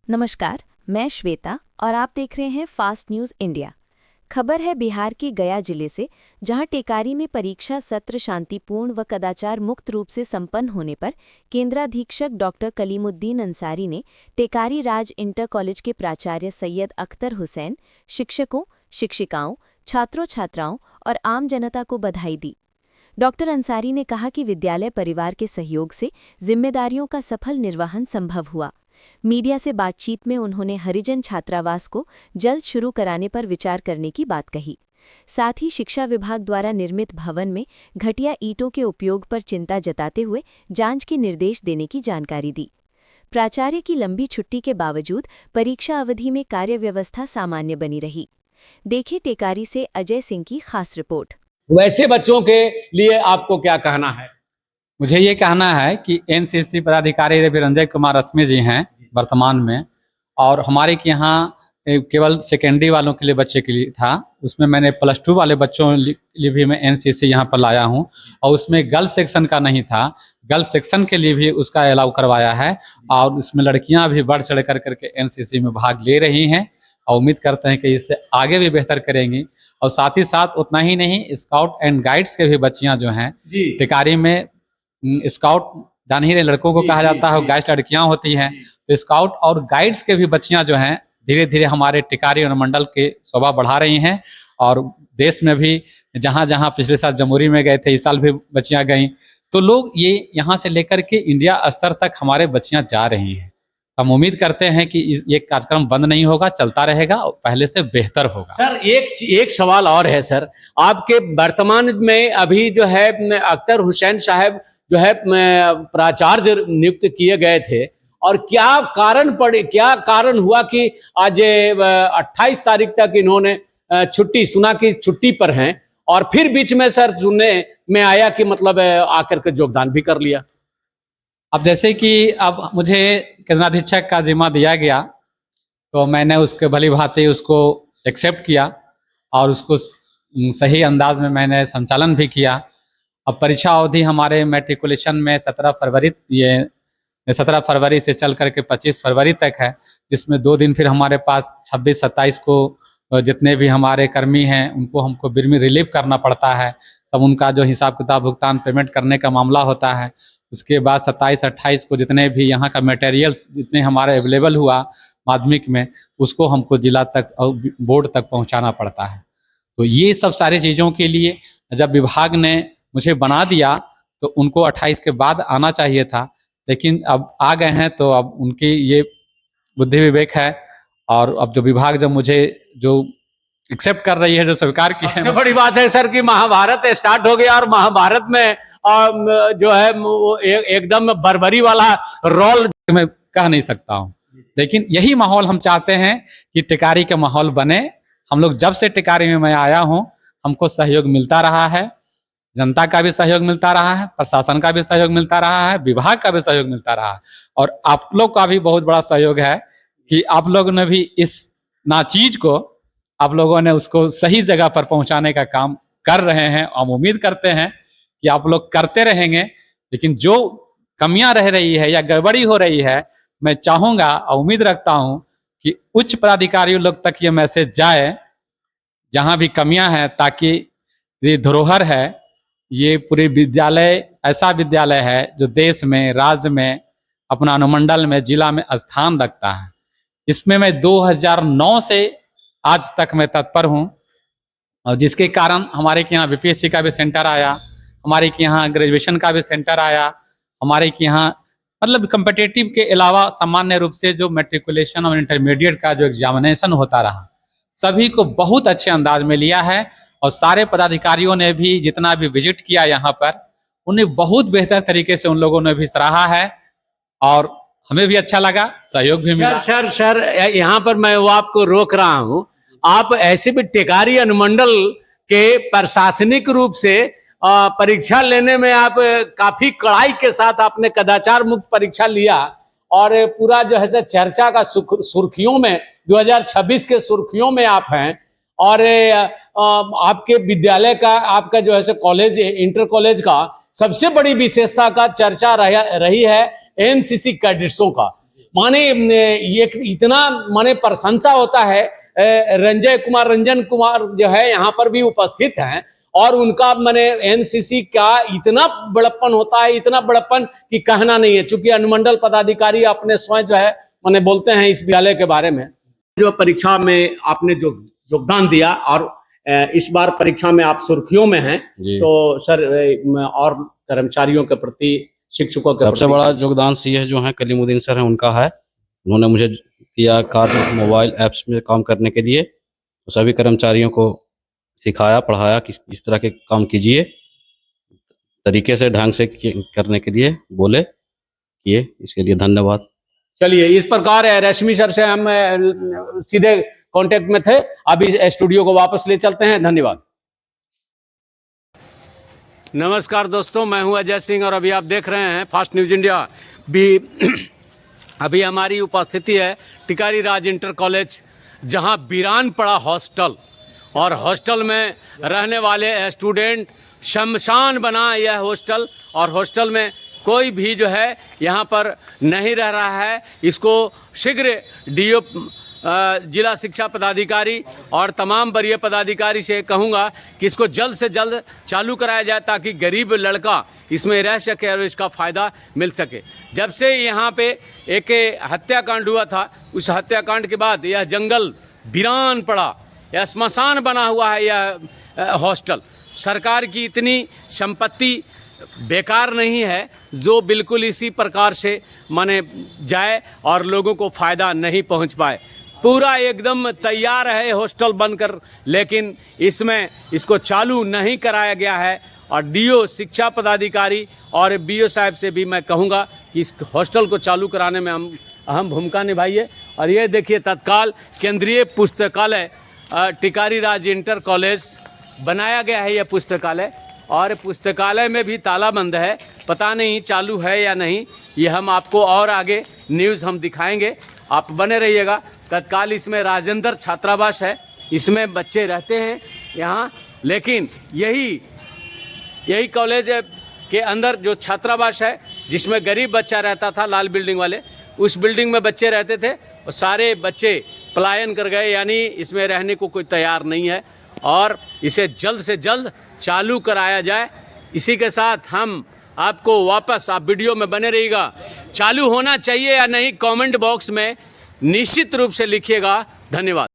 नमस्कार, मैं श्वेता और आप देख रहे हैं फास्ट न्यूज़ इंडिया। खबर है बिहार के गया जिले से, जहां टेकारी में परीक्षा सत्र शांतिपूर्ण व कदाचार मुक्त रूप से संपन्न होने पर केंद्राधीक्षक डॉक्टर कलीमुद्दीन अंसारी ने टेकारी राज इंटर कॉलेज के प्राचार्य सैयद अख्तर हुसैन, शिक्षकों, शिक्षिकाओं, छात्रों छात्राओं और आम जनता को बधाई दी। डॉक्टर अंसारी ने कहा कि विद्यालय परिवार के सहयोग से जिम्मेदारियों का सफल निर्वहन संभव हुआ। मीडिया से बातचीत में उन्होंने हरिजन छात्रावास को जल्द शुरू कराने पर विचार करने की बात कही। साथ ही शिक्षा विभाग द्वारा निर्मित भवन में घटिया ईंटों के उपयोग पर चिंता जताते हुए जांच के निर्देश देने की जानकारी दी। प्राचार्य की लंबी छुट्टी के बावजूद परीक्षा अवधि में कार्य व्यवस्था सामान्य बनी रही। देखिए टेकारी से अजय सिंह की खास रिपोर्ट। वैसे बच्चों के लिए आपको क्या कहना है? मुझे ये कहना है कि एनसीसी पदाधिकारी रविरंजय कुमार रश्मि जी हैं वर्तमान में, और हमारे के यहाँ केवल सेकेंडरी वालों के लिए बच्चे के लिए था, उसमें मैंने +2 वाले बच्चों के लिए भी मैं एनसीसी यहाँ पर लाया हूँ, और उसमें गर्ल्स सेक्शन का नहीं था, गर्ल्स सेक्शन के लिए भी उसका अलाउ करवाया है, और उसमें लड़कियाँ भी बढ़ चढ़ कर करके एनसीसी में भाग ले रही हैं, और उम्मीद करते हैं कि इससे आगे भी बेहतर करेंगी। और साथ ही साथ उतना ही नहीं, स्काउट एंड गाइड्स के भी बच्चियाँ जो हैं टेकारी में, स्काउट जान ही रहे लड़कों को कहा जाता है, गाइड्स लड़कियां होती हैं, तो स्काउट और गाइड्स के भी बच्चियां जो हैं धीरे धीरे हमारे टेकारी अनुमंडल के शोभा बढ़ा रही हैं। और देश में भी जहां जहां पिछले साल जमुई में गए थे, इस साल भी बच्चियां गई, तो लोग ये यहाँ से लेकर के इंडिया स्तर तक हमारे बच्चियां जा रही हैं। हम उम्मीद करते हैं कि ये कार्यक्रम बंद नहीं होगा, चलता रहेगा और पहले से बेहतर होगा। सर एक सवाल और है सर, आपके वर्तमान में अभी जो है अख्तर हुसैन साहब जो है प्राचार्य नियुक्त किए गए थे, और क्या कारण हुआ कि आज 28 तारीख तक इन्होंने सुना कि छुट्टी पर हैं, और फिर बीच में सर सुनने में आया कि मतलब आकर के योगदान भी कर लिया। अब जैसे कि अब मुझे केंद्राधीक्षक का जिम्मा दिया गया, तो मैंने उसके भली भांति उसको एक्सेप्ट किया और उसको सही अंदाज में मैंने संचालन भी किया। अब परीक्षा अवधि हमारे मैट्रिकुलेशन में 17 फरवरी से चल करके 25 फरवरी तक है, जिसमें 2 दिन फिर हमारे पास 26-27 को जितने भी हमारे कर्मी हैं उनको हमको बिर्मी रिलीव करना पड़ता है, सब उनका जो हिसाब किताब भुगतान पेमेंट करने का मामला होता है। उसके बाद 27-28 को जितने भी यहाँ का मटेरियल्स जितने हमारे अवेलेबल हुआ माध्यमिक में, उसको हमको जिला तक और बोर्ड तक पहुँचाना पड़ता है। तो ये सब सारी चीज़ों के लिए जब विभाग ने मुझे बना दिया तो उनको 28 के बाद आना चाहिए था, लेकिन अब आ गए हैं, तो अब उनकी ये बुद्धि विवेक है। और अब जो विभाग जब मुझे जो एक्सेप्ट कर रही है, जो स्वीकार की है, सबसे बड़ी बात है सर कि महाभारत स्टार्ट हो गया, और महाभारत में जो है वो एकदम बर्बरी वाला रोल मैं कह नहीं सकता हूँ, लेकिन यही माहौल हम चाहते हैं कि टेकारी का माहौल बने। हम लोग जब से टेकारी में मैं आया हूँ, हमको सहयोग मिलता रहा है, जनता का भी सहयोग मिलता रहा है, प्रशासन का भी सहयोग मिलता रहा है, विभाग का भी सहयोग मिलता रहा है, और आप लोग का भी बहुत बड़ा सहयोग है कि आप लोगों ने भी इस नाचीज को, आप लोगों ने उसको सही जगह पर पहुंचाने का काम कर रहे हैं। हम उम्मीद करते हैं कि आप लोग करते रहेंगे, लेकिन जो कमियां रह रही है या गड़बड़ी हो रही है, मैं चाहूँगा और उम्मीद रखता हूँ कि उच्च पदाधिकारियों लोग तक ये मैसेज जाए, जहाँ भी कमियां हैं, ताकि ये धरोहर है, ये पूरे विद्यालय ऐसा विद्यालय है जो देश में, राज्य में, अपना अनुमंडल में, जिला में स्थान रखता है। इसमें मैं 2009 से आज तक मैं तत्पर हूँ, और जिसके कारण हमारे के यहाँ बीपीएससी का भी सेंटर आया, हमारे के यहाँ ग्रेजुएशन का भी सेंटर आया, हमारे के यहाँ मतलब कम्पिटिटिव के अलावा सामान्य रूप से जो मैट्रिकुलेशन और इंटरमीडिएट का जो एग्जामिनेशन होता रहा, सभी को बहुत अच्छे अंदाज में लिया है। और सारे पदाधिकारियों ने भी जितना भी विजिट किया यहाँ पर, उन्हें बहुत बेहतर तरीके से उन लोगों ने भी सराहा है, और हमें भी अच्छा लगा, सहयोग भी मिला। सर यहाँ पर मैं वो आपको रोक रहा हूँ, आप ऐसे भी टेकारी अनुमंडल के प्रशासनिक रूप से परीक्षा लेने में आप काफी कड़ाई के साथ आपने कदाचार मुक्त परीक्षा लिया, और पूरा जो है चर्चा का सुर्खियों में 2026 के सुर्खियों में आप हैं। और आपके विद्यालय का, आपका जो है कॉलेज, इंटर कॉलेज का सबसे बड़ी विशेषता का चर्चा रही है एनसीसी कैडेट्सों का। माने ये इतना माने प्रशंसा होता है। रंजन कुमार जो है यहाँ पर भी उपस्थित हैं और उनका माने एनसीसी का इतना बड़प्पन होता है, इतना बड़प्पन कि कहना नहीं है। चूंकि अनुमंडल पदाधिकारी अपने स्वयं जो है माने बोलते हैं इस विद्यालय के बारे में। जो परीक्षा में आपने जो योगदान दिया और इस बार परीक्षा में आप सुर्खियों में हैं, तो सर और कर्मचारियों के प्रति, शिक्षकों के सबसे बड़ा योगदान सीएस जो है कलीमुद्दीन सर है, उनका है। उन्होंने मुझे दिया कार्य मोबाइल ऐप्स में काम करने के लिए। तो सभी कर्मचारियों को सिखाया, पढ़ाया कि इस तरह के काम कीजिए, तरीके से ढंग से करने के लिए बोले, किए। इसके लिए धन्यवाद। चलिए, इस प्रकार रश्मि सर से हम सीधे कांटेक्ट में थे। अभी स्टूडियो को वापस ले चलते हैं। धन्यवाद। नमस्कार दोस्तों, मैं हूं अजय सिंह और अभी आप देख रहे हैं फास्ट न्यूज इंडिया। भी अभी हमारी उपस्थिति है टिकारी राज इंटर कॉलेज, जहां वीरान पड़ा हॉस्टल और हॉस्टल में रहने वाले स्टूडेंट, शमशान बना यह हॉस्टल। और हॉस्टल में कोई भी जो है यहाँ पर नहीं रह रहा है। इसको शीघ्र डीओ जिला शिक्षा पदाधिकारी और तमाम वरीय पदाधिकारी से कहूँगा कि इसको जल्द से जल्द चालू कराया जाए, ताकि गरीब लड़का इसमें रह सके और इसका फ़ायदा मिल सके। जब से यहाँ पे एक हत्याकांड हुआ था, उस हत्याकांड के बाद यह जंगल वीरान पड़ा, यह स्मशान बना हुआ है यह हॉस्टल। सरकार की इतनी संपत्ति बेकार नहीं है जो बिल्कुल इसी प्रकार से माने जाए और लोगों को फ़ायदा नहीं पहुंच पाए। पूरा एकदम तैयार है हॉस्टल बनकर, लेकिन इसमें इसको चालू नहीं कराया गया है। और डीओ शिक्षा पदाधिकारी और बीओ साहब से भी मैं कहूँगा कि इस हॉस्टल को चालू कराने में हम अहम भूमिका निभाइए। और ये देखिए, तत्काल केंद्रीय पुस्तकालय टिकारी राज इंटर कॉलेज बनाया गया है। यह पुस्तकालय, और पुस्तकालय में भी ताला बंद है, पता नहीं चालू है या नहीं। ये हम आपको और आगे न्यूज़ हम दिखाएंगे, आप बने रहिएगा। तत्काल इसमें राजेंद्र छात्रावास है, इसमें बच्चे रहते हैं यहाँ। लेकिन यही कॉलेज के अंदर जो छात्रावास है, जिसमें गरीब बच्चा रहता था, लाल बिल्डिंग वाले, उस बिल्डिंग में बच्चे रहते थे और सारे बच्चे पलायन कर गए, यानी इसमें रहने को कोई तैयार नहीं है। और इसे जल्द से जल्द चालू कराया जाए। इसी के साथ हम आपको वापस, आप वीडियो में बने रहिएगा। चालू होना चाहिए या नहीं, कमेंट बॉक्स में निश्चित रूप से लिखिएगा। धन्यवाद।